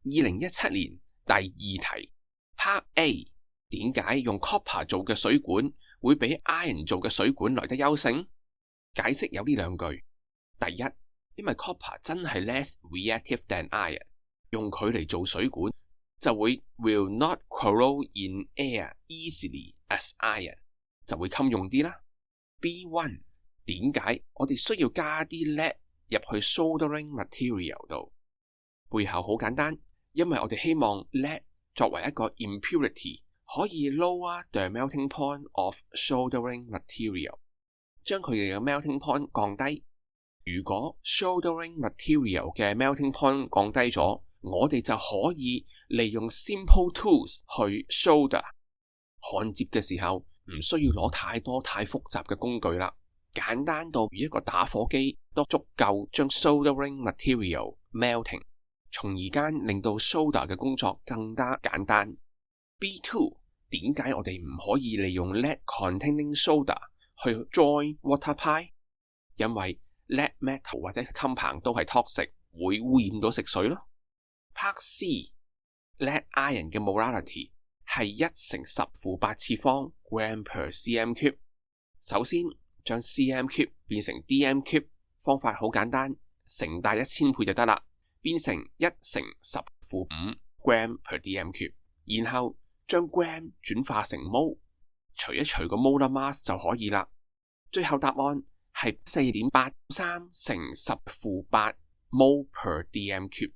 2017年第2題 Part A， 點解用 copper 做嘅水管會比 iron 做嘅水管來得優勝？解釋有呢兩句。第一，因為 copper 真係 less reactive than iron， 用佢嚟做水管就會 will not corrode in air easily as iron， 就會襟用啲啦。B1， 點解我哋需要加啲 lead 入去 soldering material 度？背後好簡單，因為我哋希望 lead 作為一個 impurity 可以 lower the melting point of soldering material， 將佢哋嘅 melting point 降低。如果 soldering material 嘅 melting point 降低咗，我哋就可以利用 simple tools 去 solder， 焊接嘅時候唔需要攞太多太複雜嘅工具啦，簡單到如一個打火機都足夠將 soldering material melting， 從而間令到 solder 嘅工作更加簡單。B2， 點解我哋唔可以利用 lead containing solder 去 join water pipe？ 因為 lead metal 或者襟棚都係 toxic， 會污染到食水咯。Part C， lead iron 嘅 molarity 係1×10⁸次方 gram per cm cube。首先將 cm cube 變成 dm cube， 方法好簡單，乘大1000倍就得啦，變成1×10⁵gram per dm cube。然後將 gram 轉化成 mole， 除一除個 molar mass 就可以啦。最後答案係4.83×10⁸mole per dm cube。